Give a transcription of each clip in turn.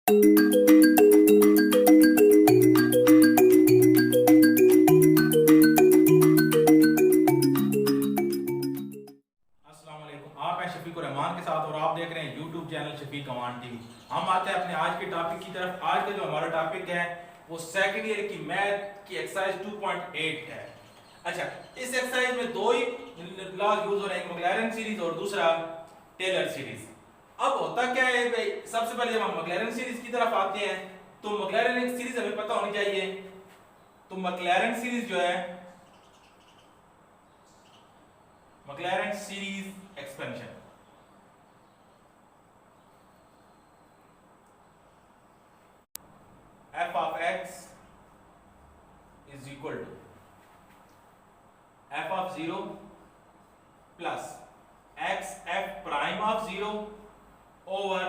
आप हैं शफीक रहमान के साथ और आप देख रहे हैं यूट्यूब चैनल शफीक कमान टीवी। हम आते हैं अपने आज के टॉपिक की तरफ। आज का जो हमारा टॉपिक है वो सेकंड ईयर की मैथ की एक्सरसाइज 2.8 है। अच्छा, इस एक्सरसाइज में दो ही लॉज यूज हो रहे हैं, मैक्लैरेन सीरीज और दूसरा टेलर सीरीज। अब होता क्या है भाई, सबसे पहले जब हम मैक्लैरेन सीरीज की तरफ आते हैं तो मैक्लैरेन सीरीज हमें पता होनी चाहिए। तो मैक्लैरेन सीरीज जो है, Maclaurin series expansion, f of x is equal to f of 0 plus x f prime of 0 over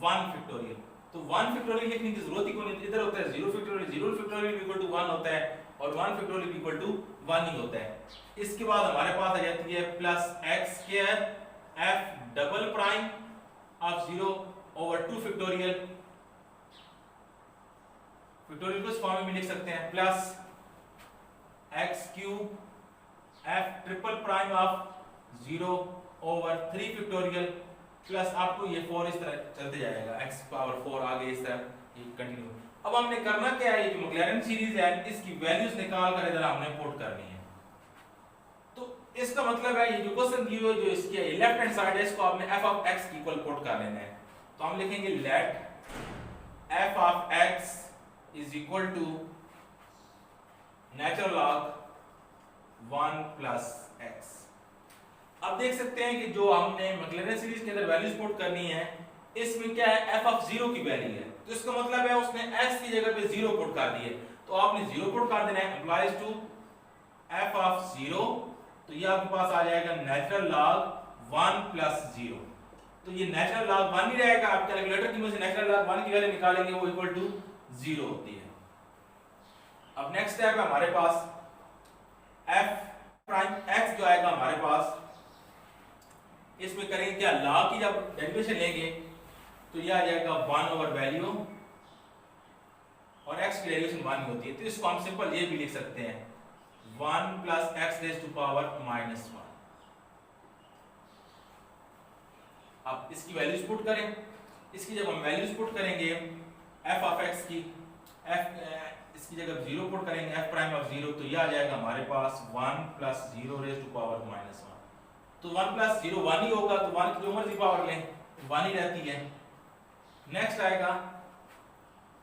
1 factorial. तो 1 फैक्टोरियल लिखने की जरूरत ही नहीं, इधर होता है 0 फैक्टोरियल, 0 फैक्टोरियल इक्वल टू 1 होता है और 1 फैक्टोरियल इक्वल टू 1 ही होता है। इसके बाद हमारे पास आ जाती है plus x square f double prime of 0 over 2 factorial. Factorial को इस फॉर्म में लिख सकते हैं plus x cube f triple prime of 0 over 3 factorial plus up to ये 4 इस तरह चलते जाएगा, x पावर 4 आगे इस तरह ये कंटिन्यू। अब हमने करना क्या है, ये जो मैक्लैरेन सीरीज है इसकी वैल्यूज निकाल कर इधर हमने पुट करनी है। तो इसका मतलब है ये जो क्वेश्चन दिए हुए जो इसके लेफ्ट हैंड साइड है इसको आपने f of x equal put कर लेना है। तो हम लिखेंगे let f of x is equal to natural log 1 plus x। अब देख सकते हैं कि जो हमने मैक्लैरेन सीरीज के अंदर वैल्यूज पुट करनी है इसमें क्या है, f ऑफ 0 की वैल्यू है। तो इसका मतलब है उसने x की जगह पे 0 पुट कर दिए, तो आपने 0 पुट कर देना है, अप्लाइज टू f ऑफ 0। तो ये आपके पास आ जाएगा नेचुरल लॉग 1 प्लस 0। तो ये नेचुरल लॉग 1 ही रहेगा, आप कैलकुलेटर की मदद से नेचुरल लॉग 1 की वैल्यू निकालेंगे, वो इक्वल टू 0 होती है। अब नेक्स्ट स्टेप है हमारे पास f प्राइम x जो आएगा हमारे पास, इसमें करेंगे क्या, लॉग की जब डेरिवेशन लेंगे तो ये आ जाएगा 1 ओवर वैल्यू और x की डेरिवेशन 1 होती है। तो इसको हम सिंपल ये भी लिख सकते हैं 1 plus x raise to power minus 1। अब इसकी वैल्यूज पुट करें, इसकी जब हम वैल्यूज पुट करेंगे f ऑफ x की, इसकी जगह 0 पुट करेंगे f प्राइम ऑफ 0, तो ये आ जाएगा हमारे पास 1 plus 0 raise to power minus 1। तो 1 प्लस 0 1 ही होगा, तो 1 की जो मर्जी पावर लें 1 ही रहती है। नेक्स्ट आएगा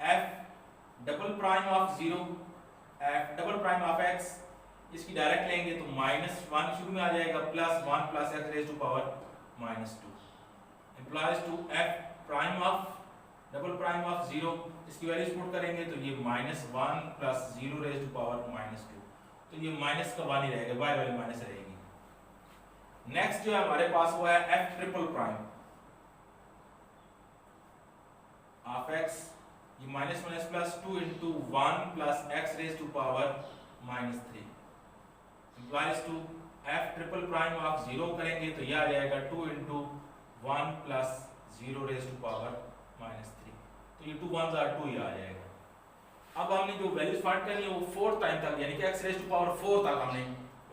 f double prime of 0 f double prime of x, इसकी डायरेक्ट लेंगे तो माइनस 1 शुरू में आ जाएगा plus 1 plus x raise to power minus 2 implies to f prime of double prime of 0, इसकी वैल्यूज पुट करेंगे तो ये minus 1 plus 0 raise to power minus 2। तो ये माइनस का 1 ही रहेगा, y वैल्यू माइनस रहेगी। नेक्स्ट जो है हमारे पास वो है f triple prime of x, ये minus minus plus 2 into 1 plus x raise to power minus 3 implies to f triple prime of 0 करेंगे तो ये आ जाएगा 2 into 1 plus 0 raise to power minus 3। तो ये 2 1s are 2 ही आ जाएगा। अब हमने जो वैल्यूज फाइंड करनी है वो 4 टाइम तक यानी कि x रेज़ टू पावर 4 तक हमने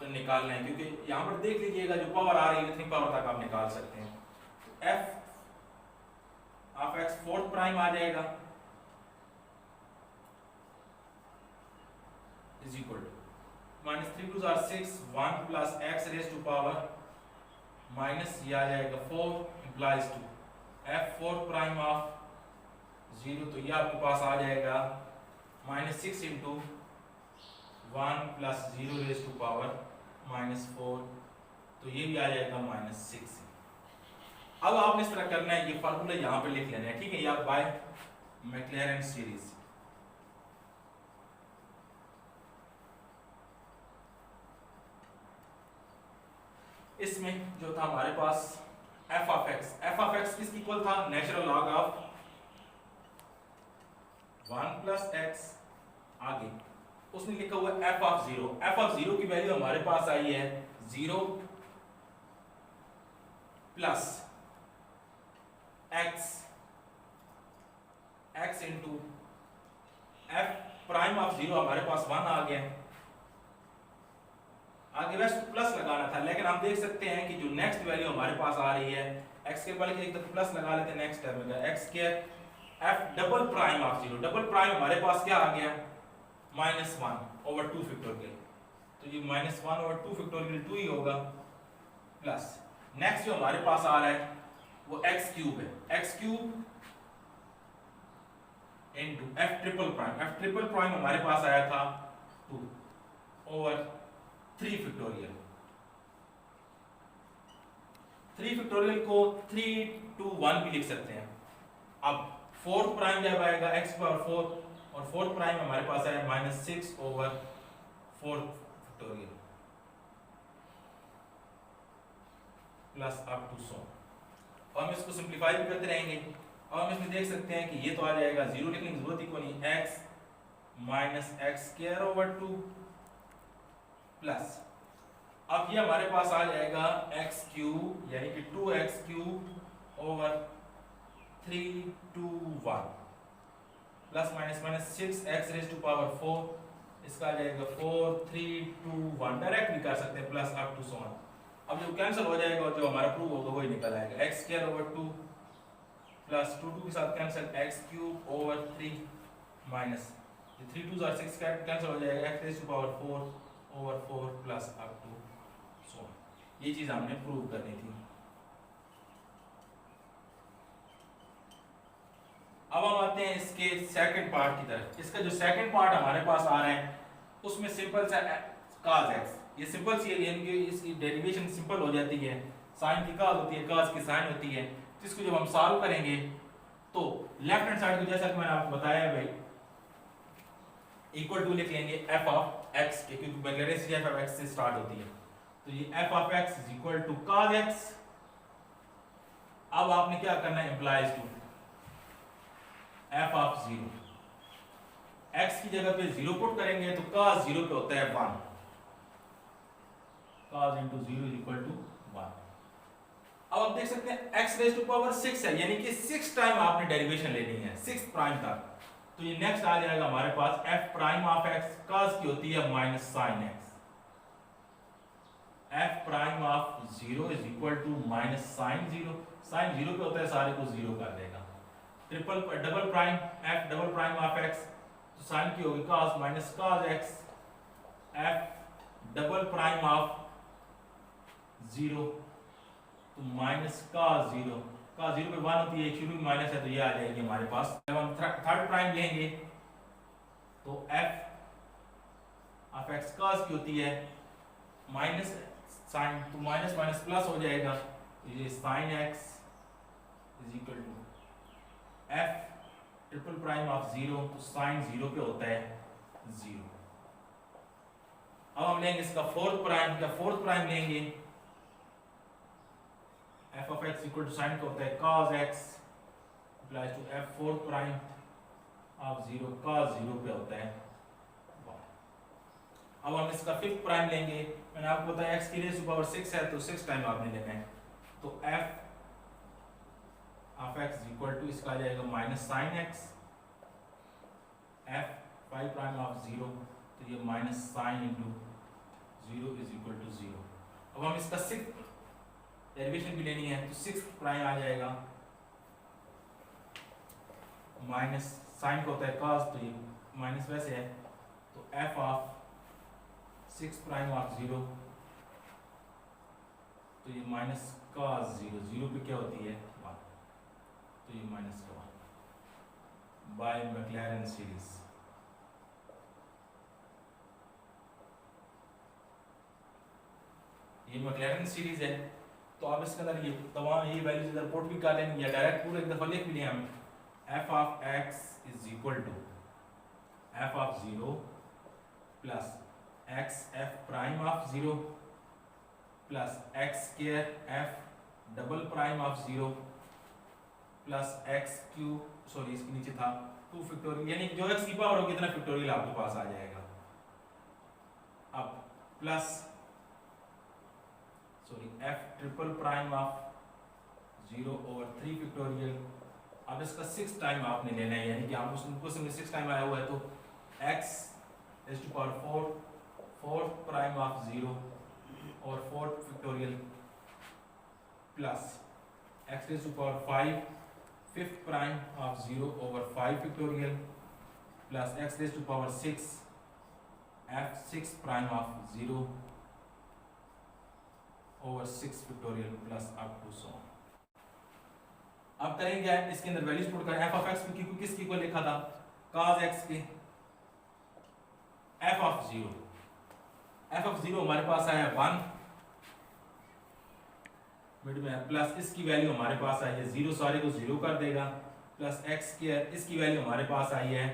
निकालना है, क्योंकि यहाँ पर देख लीजिएगा जो पावर आ रही है इतनी पावर तक आप निकाल सकते हैं। तो f of x fourth prime आ जाएगा इज इक्वल टू माइनस 3 2 आर 6 1 plus x raise to power minus ये आ जाएगा 4 implies to f fourth prime of 0, तो ये आपके पास आ जाएगा minus 6 into 1 plus 0 raise to power minus 4, तो ये भी आ जाएगा माइनस 6। अब आपने इस तरह करना है, ये फार्मूला यहाँ पे लिख लेना है, ठीक है, या बाय मैक्लैरेन सीरीज। इसमें जो था हमारे पास f ऑफ x किसकी इक्वल था, natural log of 1 plus x, आगे उसने लिखा हुआ f ऑफ 0 की वैल्यू हमारे पास आई है 0 plus x x into f prime of 0 हमारे पास 1 आ गया। आगे वैसे प्लस लगाना था, लेकिन हम देख सकते हैं कि जो नेक्स्ट वैल्यू हमारे पास आ रही है x के बल्कि एक तो प्लस लगा लेते हैं नेक्स्ट टर्म में x square f double prime of 0, double prime हमारे पास क्या आ गया -1 ओवर 2 फैक्टोरियल, तो ये -1 ओवर 2 फैक्टोरियल 2 ही होगा, प्लस नेक्स्ट जो हमारे पास आ रहा है वो x क्यूब है, x cube into f triple prime हमारे पास आया था 2 ओवर 3 फैक्टोरियल, 3 फैक्टोरियल को 3 2 1 भी लिख सकते हैं। अब फोर्थ प्राइम जब आएगा x पावर 4 और फोर्थ प्राइम हमारे पास आया -6 over 4 factorial plus up to so, और हम इसको सिंपलीफाई भी करते रहेंगे। और हम इसमें देख सकते हैं कि ये तो आ जाएगा 0 लिखने की जरूरत ही कोई नहीं, x minus x square over 2 plus अब ये हमारे पास आ जाएगा x क्यूब यानी कि 2x cube over 3 2 1 plus minus minus 6x raise to power 4, इसका आ जाएगा 4 3 2 1, डायरेक्ट भी कर सकते हैं plus up to so on. अब जो कैंसिल हो जाएगा और जो हमारा प्रूव होगा वही निकल आएगा, x स्क्वायर ओवर 2 प्लस 2 2 के साथ cancel x cube over 3 minus 3 2 6 cancel हो जाएगा x raise to power 4 over 4 plus up to so on. ये चीज हमने प्रूव करनी थी। अब हम आते हैं इसके सेकंड पार्ट की तरफ। इसका जो सेकंड पार्ट हमारे पास आ रहा है उसमें सिंपल सा cos x, ये सिंपल सी यानी कि इसकी डेरिवेशन सिंपल हो जाती है, sin की cos होती है, cos की sin होती है। इसको जब हम सॉल्व करेंगे तो लेफ्ट हैंड साइड को जैसा कि मैंने आपको बताया भाई इक्वल टू लिख लेंगे f ऑफ x के, क्योंकि magnetic series f of x से स्टार्ट होती है, तो ये f of x is equal to cos x। अब आपने क्या करना है, implies to f of 0, x की जगह पे 0 पुट करेंगे तो cos 0 पे होता है 1, cos into 0 is equal to 1। अब आप देख सकते हैं x रेज टू पावर 6 है, यानी कि 6 टाइम आपने डेरिवेशन लेनी है 6 प्राइम तक, तो ये नेक्स्ट आ जाएगा हमारे पास f prime of x cos की होती है minus sin x, f prime of 0 is equal to minus sin 0, sin 0 पे होता है सारे को 0 कर देगा। Triple double prime f double prime of x, तो sin की होगी cos minus cos x, f double prime of 0 तो माइनस cos 0, cos 0 पे 1 होती है, शुरू में माइनस है तो ये आ जाएगी हमारे पास। जब हम थर्ड प्राइम लेंगे तो f ऑफ x cos की होती है माइनस sin, तो माइनस माइनस प्लस हो जाएगा, तो ये sin x is equal to f triple prime of 0, तो sin 0 पे होता है 0। अब हम लेंगे इसका फोर्थ प्राइम, क्या फोर्थ प्राइम लेंगे f of x equal to sin का होता है cos x applies to f fourth prime of 0, cos 0 पे होता है 1। अब हम इसका फिफ्थ प्राइम लेंगे, मैंने आपको बताया x की रेज़ टू पावर 6 है तो 6 टाइम आपने लेना है, तो f of x equal to इसका आ जाएगा minus sin x, f 5 prime of 0 तो ये minus sin into 0 is equal to 0। अब हम इसका सिक्स डेरिवेशन भी लेनी है तो 6 प्राइम आ जाएगा माइनस साइन को होता है cos, तो ये माइनस वैसे है, तो f ऑफ 6 प्राइम ऑफ 0 तो ये माइनस cos 0, 0 पे क्या होती है 1, तो ये माइनस का 1 बाय मैक्लैरेन सीरीज। ये मैक्लैरेन सीरीज है, तो आप इसके अंदर ये तमाम ये वैल्यूज इधर पुट भी कर लेंगे या डायरेक्ट पूरे एक दफा लिख भी लें हम, f of x is equal to f of 0 plus x f prime of 0 plus x square f double prime of 0 plus x cube, sorry इसके नीचे था 2 फैक्टोरियल, यानी जो x की पावर होगी इतना फैक्टोरियल आपके पास आ जाएगा। अब plus sorry f triple prime of 0 over 3 factorial अब इसका 6 टाइम आपने लेना है, यानी कि आप उसको 6 टाइम आया हुआ है तो x raise to power 4 4th prime of 0 और 4th factorial plus x raise to power 5 5th prime of 0 over 5 factorial plus x raise to power 6 f6 prime of 0 over 6 factorial plus up to so. अब करेंगे इसके अंदर values put करें। f of x को किसकी को लिखा था, cos x के f ऑफ 0 हमारे पास आया 1 मिड में, प्लस इसकी वैल्यू हमारे पास आई है 0, सारे को 0 कर देगा, प्लस x स्क्वायर इसकी वैल्यू हमारे पास आई है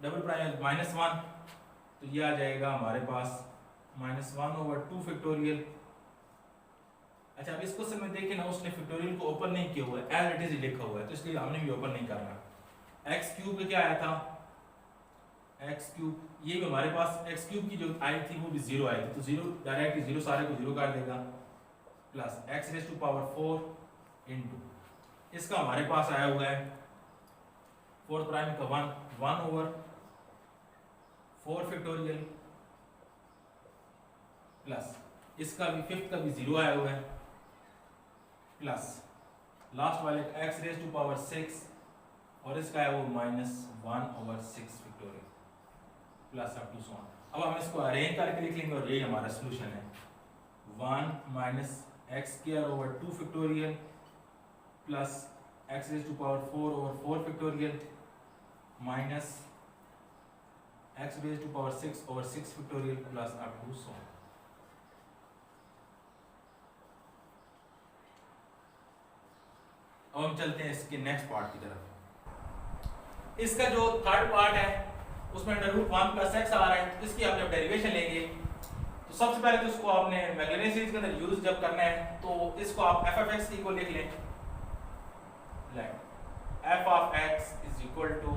डबल प्राइम -1, तो ये आ जाएगा हमारे पास -1 ओवर 2 फैक्टोरियल। अच्छा, अब इसको समय देखें ना, उसने फैक्टोरियल को ओपन नहीं किया हुआ है, एज इट इज लिखा हुआ है, तो इसलिए हमने भी ओपन नहीं करना। एक्स क्यूब क्या आया था, एक्स क्यूब, ये भी हमारे पास एक्स क्यूब की जो आई थी वो भी 0 आई थी, तो 0 डायरेक्टली 0 सारे को 0 कर देगा, plus x raise to power 4 into इसका हमारे पास आया हुआ है 4 प्राइम का 1 ओवर 4 फैक्टोरियल प्लस इसका भी 5th का भी 0 आया हुआ है, प्लस लास्ट वाले x रेज़ टू पावर 6 और इसका है वो -1 over 6 factorial plus up to so on. अब हम इसको अरेंज करके लिख लेंगे और यही हमारा सॉल्यूशन है। 1 minus x square over 2 factorial plus x raise to power 4 over 4 factorial minus x raise to power 6 over 6 factorial plus up to so on. अब हम चलते हैं इसके नेक्स्ट पार्ट की तरफ। इसका जो थर्ड पार्ट है उसमें √1 प्लस एक्स आ रहा है, तो इसकी हमने डेरिवेशन लेंगे। तो सबसे पहले तो इसको आपने मैक्लॉरिन सीरीज के अंदर यूज जब करना है तो इसको आप f ऑफ x की को लिख लें, f of x is equal to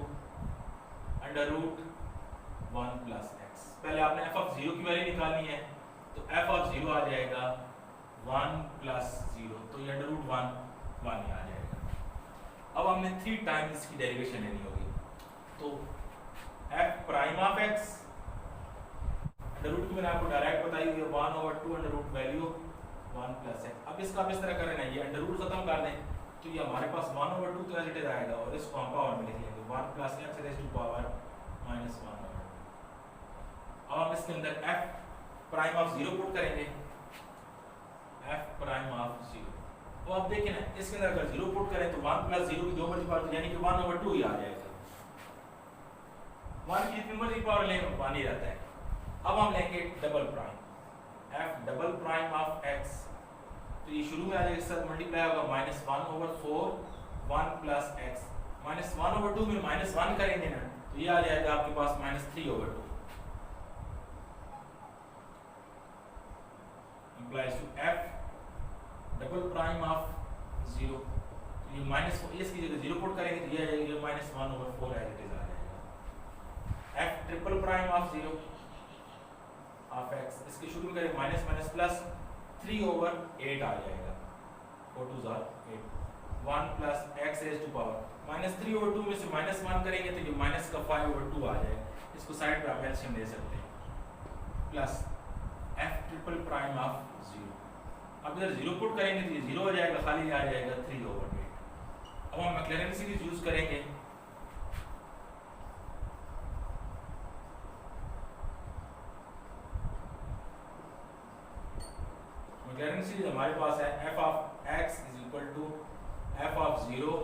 √1 plus x. पहले आपने f ऑफ 0 की वैल्यू निकालनी है, तो f ऑफ 0 आ जाएगा 1 प्लस 0, तो ये √1 1 आ जाएगा। अब हमने 3 टाइम्स इसकी डेरिवेशन लेनी होगी, तो f prime of x under root की मैंने आपको डायरेक्ट बताई हुई है 1 over 2 under root value 1 plus x। अब इसका आप इस तरह करें ना, ये अंडर रूट खत्म कर दें तो ये हमारे पास 1 ओवर 2 तो एज इट इज आएगा और इसको हम पावर में लिख लेंगे 1 plus x raise to power -1 over 2। अब हम इसके अंदर f प्राइम ऑफ 0 पुट करेंगे, f प्राइम ऑफ 0। तो आप देखें ना, इसके अंदर अगर 0 पुट करें तो 1 प्लस 0 की 2 मल्टीप्लाई यानी कि 1 ओवर 2 ही आ जाएगा। 1 की जितनी मर्जी पावर लें 1 ही रहता है। अब हम लेंगे double prime, f double prime of x, तो ये शुरू में आ जाएगा, इसके साथ मल्टीप्लाई होगा -1 ओवर 4 1 प्लस x, -1 ओवर 2 में -1 करेंगे ना तो ये आ जाएगा आपके पास -3 over 2 implies to f double prime of 0, तो ये माइनस इसकी जगह 0 पुट करेंगे तो ये आ जाएगा -1 ओवर 4 एज इट इज आ जाएगा। f triple prime of 0 of x, इसके शुरू करें माइनस माइनस प्लस 3 ओवर 8 आ जाएगा, 4 2 8 1 plus x raise to power -3 over 2 में से -1 करेंगे तो ये माइनस का 5 ओवर 2 आ जाएगा। इसको साइड पे आप एलसीएम ले सकते हैं, plus f triple prime of 0। अब इधर 0 पुट करेंगे तो ये 0 हो जाएगा, खाली आ जाएगा 3 ओवर 8। अब हम मैक्लॉरिन सीरीज यूज करेंगे, मैक्लॉरिन सीरीज हमारे पास है f of x is equal to f of 0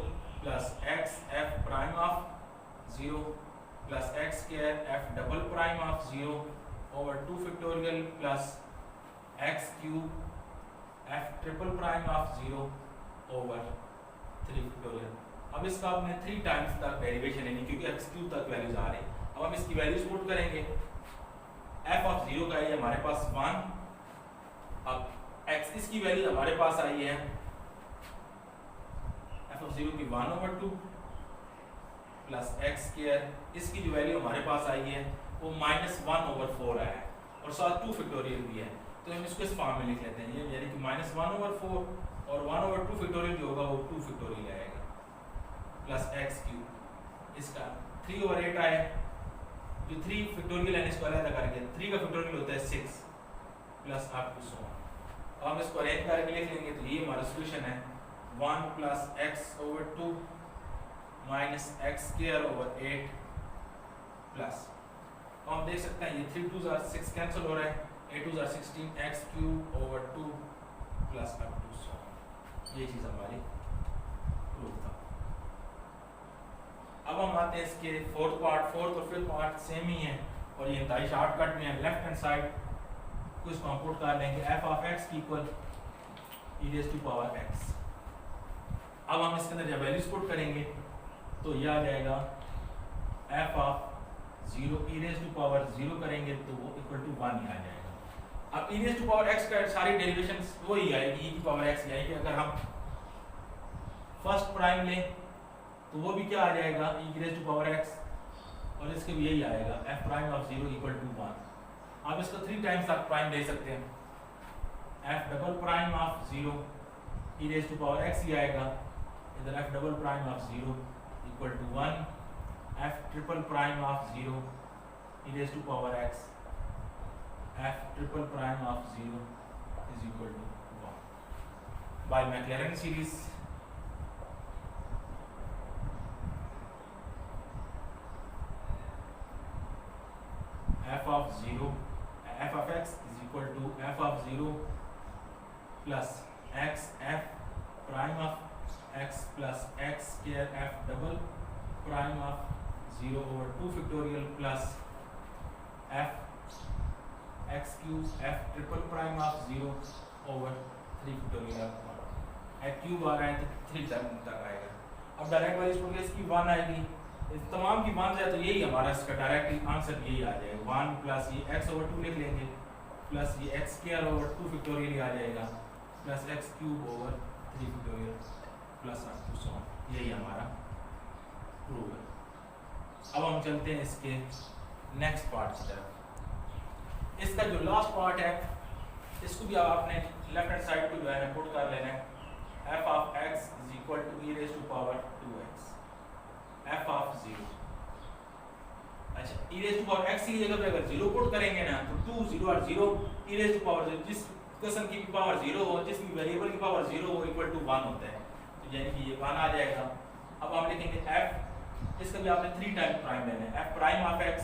plus x f prime of 0 plus x square f double prime of 0 over 2 factorial plus x cube f triple prime of 0 over 3 factorial. अब इसका आपने 3 times तक derivation लेनी क्योंकि x cube तक values आ रही है। अब हम इसकी वैल्यूज पुट करेंगे, f ऑफ 0 का है हमारे पास 1, अब x इसकी वैल्यू हमारे पास आई है f ऑफ 0 की 1 ओवर 2 प्लस x स्क्वायर, इसकी जो वैल्यू हमारे पास आई है वो -1 ओवर 4 आया है और साथ 2 फैक्टोरियल भी है, तो हम इसको इस फॉर्म में लिख लेते हैं, यानी कि -1 ओवर 4 और 1 ओवर 2 फैक्टोरियल जो होगा वो 2 फैक्टोरियल आएगा। प्लस एक्स क्यूब, इसका 3/8 आए, जो 3 फैक्टोरियल है इसको अलग करके 3 का फैक्टोरियल होता है 6 plus up to so on. हम इसको अरेंज करके लिख लेंगे तो ये हमारा सॉल्यूशन है 1 plus x/2 minus x square over 8 plus, हम देख सकते हैं ये 3 2 are 6 कैंसिल हो रहा है, 8 2 are 16 x cube over 2 plus up to so on. ये चीज़ हमारी प्रूफ था। अब हम आते हैं इसके फोर्थ और फिफ्थ पार्ट सेम ही है और ये इंतहाई शॉर्टकट में है। लेफ्ट हैंड साइड को इसको हम पुट कर लेंगे f of x equal e raise to power x। अब हम इसके अंदर जब वैल्यूज पुट करेंगे तो यह आ जाएगा f of 0 e raise to power 0 करेंगे तो वो इक्वल टू 1 ही आ जाएगा। अब e raise to power x का सारी डेरिवेशंस वही आएगी, e की पावर x यानी कि अगर हम फर्स्ट प्राइम लें तो वो भी क्या आ जाएगा e की रेज़ टू पावर x, और इसके भी यही आएगा f prime of 0 equal to 1। आप इसको 3 टाइम्स आप प्राइम ले सकते हैं, f double prime of 0 e raise to power x ही आएगा, इधर f double prime of 0 equal to 1, f triple prime of 0 e raise to power x, f triple prime of 0 is equal to 1 by Maclaurin series. f of x is equal to f of 0 plus x f prime of x plus x square f double prime of 0 over 2 factorial plus f x cube f triple prime of 0 over 3 factorial f cube आ रहा है तो 3 तक आएगा। अब direct वाली story इसकी 1 आएगी, इस तमाम की 1 जाए तो यही हमारा इसका डायरेक्ट आंसर यही आ जाएगा 1 प्लस ये x ओवर 2 लिख लेंगे प्लस ये x स्क्वायर ओवर 2 फैक्टोरियल आ जाएगा plus x cube over 3 factorial plus up to so on. यही हमारा प्रूफ है। अब हम चलते हैं इसके नेक्स्ट पार्ट की तरफ। इसका जो लास्ट पार्ट है इसको भी आपने लेफ्ट हैंड साइड को जो है पुट कर लेना है, f of x is equal to e raise to power 2x f of 0। अच्छा e raise to power x की जगह पे अगर 0 पुट करेंगे ना तो 2 0 और 0 e रेज़ टू पावर 0, जिस क्वेश्चन की पावर 0 हो, जिस वेरिएबल की पावर 0 हो इक्वल टू 1 होता है, तो यानी कि ये 1 आ जाएगा। अब हम लिखेंगे f, इसका भी आपने 3 टाइम प्राइम लेना है, f prime of x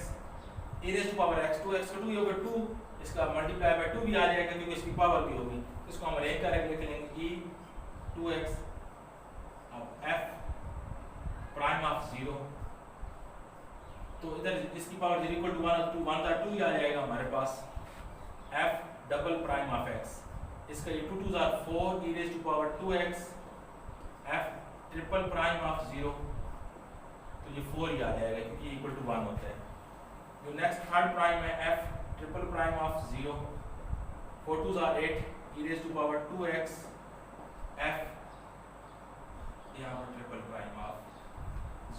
e raise to power x 2x का 2 होगा 2, इसका मल्टीप्लाई बाय 2 भी आ जाएगा क्योंकि इसकी पावर भी होगी, इसको हम अरेंज करके लिख लेंगे e 2x अब f प्राइम ऑफ 0, तो इधर इसकी पावर 0 इक्वल टू 1 तो 1 था 2 ही आ जाएगा हमारे पास, f double prime of x, इसका ये 2 2 are 4 e raise to power 2x f triple prime of 0, तो ये 4 ही आ जाएगा क्योंकि ये इक्वल टू 1 होता है। जो नेक्स्ट थर्ड प्राइम है f triple prime of 0, 4 2 are 8 e raise to power 2x f यहाँ पर ट्रिपल प्राइम ऑफ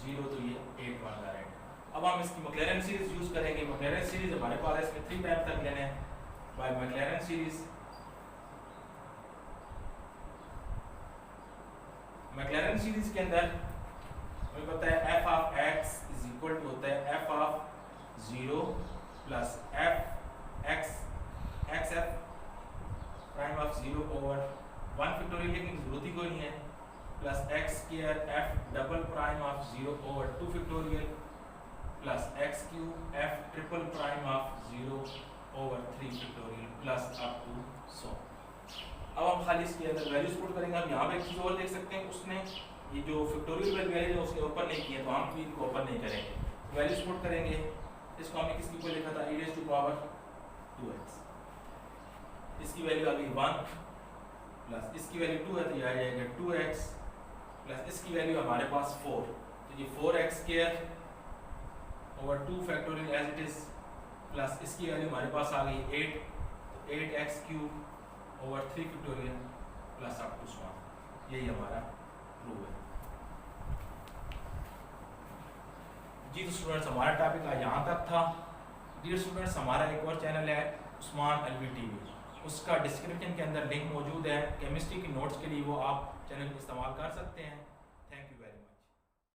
0, तो ये 8 1 का राइट। अब हम इसकी मैक्लैरेन सीरीज यूज करेंगे। मैक्लैरेन सीरीज हमारे पास है, इसमें 3 टाइम तक लेने हैं by Maclaurin series. Maclaurin series के अंदर हमें पता है f of x is equal to होता है f of 0 plus f x x f prime of 0 over 1 factorial की जरूरत ही कोई नहीं है plus x square f double prime of 0 over 2 factorial plus x cube f triple prime of 0 over 3 factorial plus up to so. अब हम खाली इसके अंदर वैल्यूज पुट करेंगे। हम यहाँ पे एक चीज़ और देख सकते हैं, उसने ये जो फैक्टोरियल वैल्यू है उसके ओपन नहीं किए, तो हम भी इनको ओपन नहीं करेंगे। वैल्यूज पुट करेंगे, इसको हमने किसकी को लिखा था e raise to power 2x, इसकी वैल्यू आ गई 1 प्लस इसकी वैल्यू 2 है तो ये आ जाएगा 2x प्लस इसकी वैल्यू हमारे पास 4, तो ये 4x square over 2 factorial as it is plus इसकी वैल्यू हमारे पास आ गई 8, तो 8x cube over 3 factorial plus up to so on. यही हमारा प्रूफ है जी। तो स्टूडेंट्स हमारा टॉपिक आज यहाँ तक था। डियर स्टूडेंट्स हमारा एक और चैनल है उस्मान अलवी टीवी, उसका डिस्क्रिप्शन के अंदर लिंक मौजूद है। केमिस्ट्री की नोट्स के लिए वो आप चैनल इस्तेमाल कर सकते हैं।